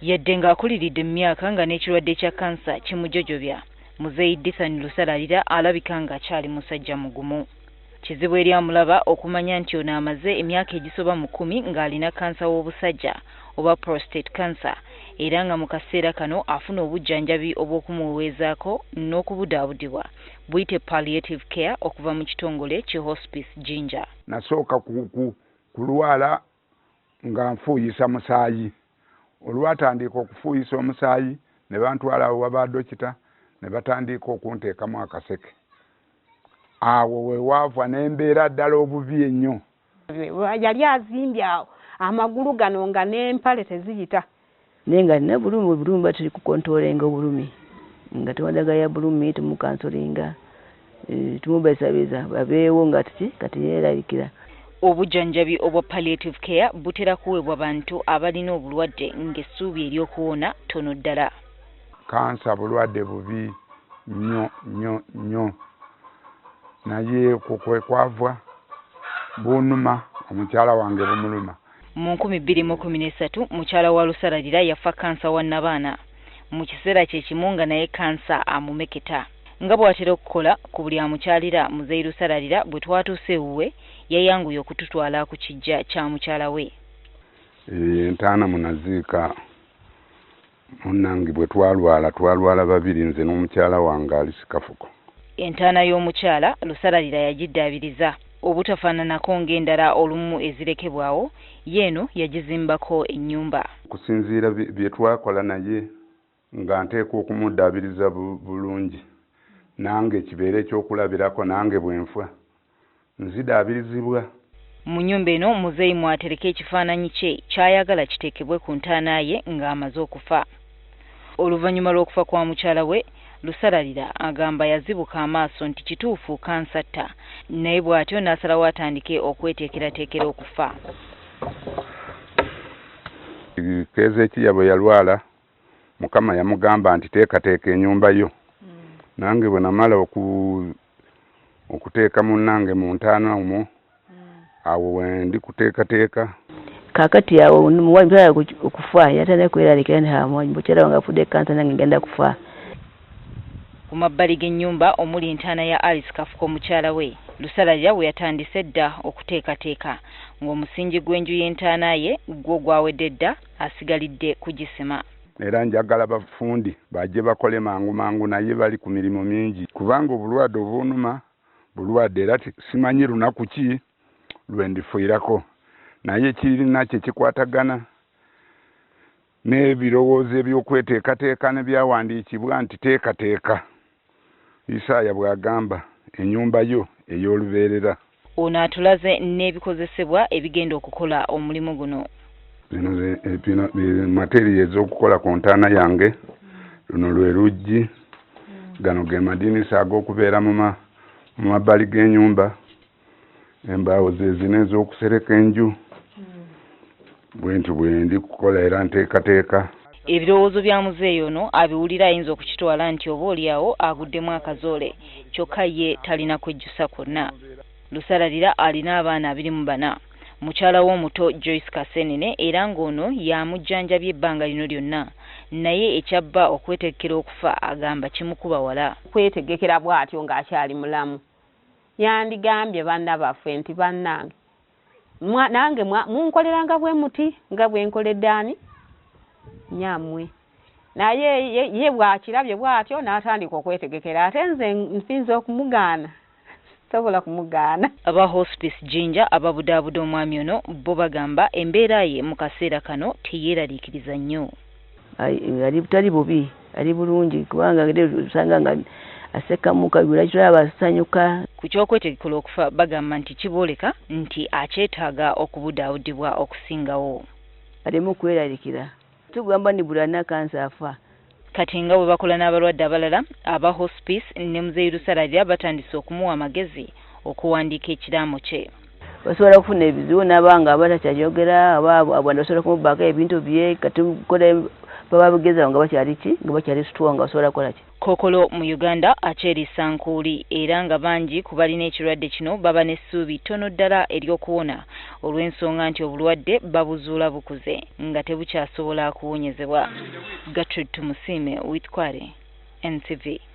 Yadde ng'akuliridde emyaka nga n'ekirwadde kya kansa kimujojobya, Muzeeyi Lusalalira alabika ng'akyali musajja mugumu. Kizibu eri amulaba okumanya nti ono amaze emyaka egisoba mu 10 ng'alina kansa w'obusajja oba prostate cancer, era nga mu kaseera kano afuna obujjanjabi obw'okumuweezaako n'okubudaabudibwa buyite palliative care okuva mu kitongole ki hospice Jinja. Nasooka kulwala nga nfuuyisa musaayi. Olwatandika okufuuyisa omusaayi ne bantwala awo waba dokita ne batandika okunteekamu akaseke. Awo we waava n'embeera ddala obubi ennyo. Yali azimbye amagulu gano nga n'empale teziyita. Naye nga nina bulumi batuli kukontolenga obulumi. Nga tewadagaya bulumi tumukansolinga. Tumubeesabiza babeewo nga kati yeerabikira. Obujjanjabi obwa palliative care butera kuweebwa bantu abalina obulwadde ng'essuubi ery'okuwona tono ddala. Kansa bulwadde bubi nnyo. Naye kwe kwava bunuma omukyala wange bumuluma. Mu 2013 mukyala wa Lusalalira yaffa kansa wa Nabaana. Mu kiseera kye kimu nga naye kansa amumeketa. Nga bw'atera okukola ku buli amukyalira Muzeeyi Lusalalira bwe twatuuse ewuwe yayanguye okututwala ku kijja kya mukyala we. Ntaana munaziika munnange bwe twalwala babiri nze n'omukyala wange ali sikafuko. Entaana y'omukyala Lusalalira yagiddaabiriza obutafaananako ng'endala olumu ezirekebwawo, yeeno yagizimbako ennyumba. Kusinziira bye twakola naye nga nteeka okumuddaabiriza bulungi, nange kibeere ekyokulabirako nange bwenfa nzidaabirizibwa. Mu nnyumba eno Muzeeyi mwatereka ekifaananyi kye ky'ayagala kiteekebwe ku ntaana ye ng'amaze okufa. Oluvannyuma lw'okufa kwa mukyala we, Lusalalira agamba yazibuka amaaso nti kituufu kansa atta, naye bw'atyo n'asalawo atandike okweteekerateekera okufa. Keezeekiya bwe yalwala Mukama yamugamba nti teekateeka ennyumba yo. Nange bwe namala okuteeka munnange mu ntaana omwo, awo we ndi kuteekateeka. Kaakati awo muwala okufa yatandika kweraliikira nti mukyala wange afudde kansa nange ngenda kufa. Ku mabbali g'ennyumba omuli entaana ya Alice Kafuko mukyala we, Lusalalira we yatandise dda okuteekateeka ng'omusingi gw'enju y'entaana ye gwo gwawedde dda asigalidde kugisima. Era njagala bafundi bajje bakole mangu naye bali ku mirimu mingi kubanga obulwadde obunuma bulwadde era simanyi lunaku ki lwe ndifiirako, naye kirina kye kikwatagana n'ebirowoozo eby'okweteekateeka ne byawandiikibwa nti teekateeka. Isaaya bw'agamba ennyumba yo ey'olubeerera. Ono atulaze n'ebikozesebwa ebigenda okukola omulimu guno. Zino materials ez'okukola ku ntaana yange, luno lwe luggi, gano ge madinisa ag'okubeera mu mabbali g'ennyumba, embaawo ze zino ez'okusereka enju, bwentyo bwe ndi kukola era nteekateeka. Ebirowoozo bya Muzeeyi ono abiwulira ayinza okukitwala nti oba oliawo aguddemu akazoole, kyokka ye talina kwejjusa kwonna. Lusalalira alina abaana 24. Mukyala w'omuto Joyce Kasenene era ng'ono yamujjanjabye ebbanga lino lyonna, naye ekyabba okwetegekera okufa agamba kimukuba wala. Kwetegekera bw'atyo ng'akyali mulamu. Yandigambye banna baffe nti bannange nange munkoleranga bwe muti nga bwe nkoledde ani nyammwe. Naye ye bw'akirabye bw'atyo n'atandika okwetegekera, ate nze nsinza okumugaana. Sobola kumugaana. Aba hospice Jinja ababudaabuda omwami ono bo bagamba embeera ye mu kaseera kano teyeeraliikiriza nnyo. Ali butali bubi, ali bulungi kubanga usanga nga asekamuka bula kiraba asanyuka. Ku ky'okwetegekera okufa bagamba nti kibooleka nti akyetaaga okubudaabudibwa okusingawo. Alemu kweraliikira. Tugamba ni bulana kansa afa. Kati nga bwe bakola n'abalwadde abalala, aba hospice ne Muzeeyi Lusalalira batandise okumuwa amagezi okuwandiika ekiraamo kye. Basobola okufuna ebizibu n'abanga abatakyayogera, abantu basobola kumubaako ebintu bye, kati baba bugeza nga bakyali ki nga bakyali situwa nga basobola kukola ki. Kookolo mu Uganda akyerisa nkuuli era nga bangi ku balina ekirwadde kino baba n'essuubi ttono ddala ery'okuwona olw'ensonga nti obulwadde babuzuula bukuze nga tebukyasobola kuwonyezebwa. Gertrude Tumusiime, Witkware, NTV.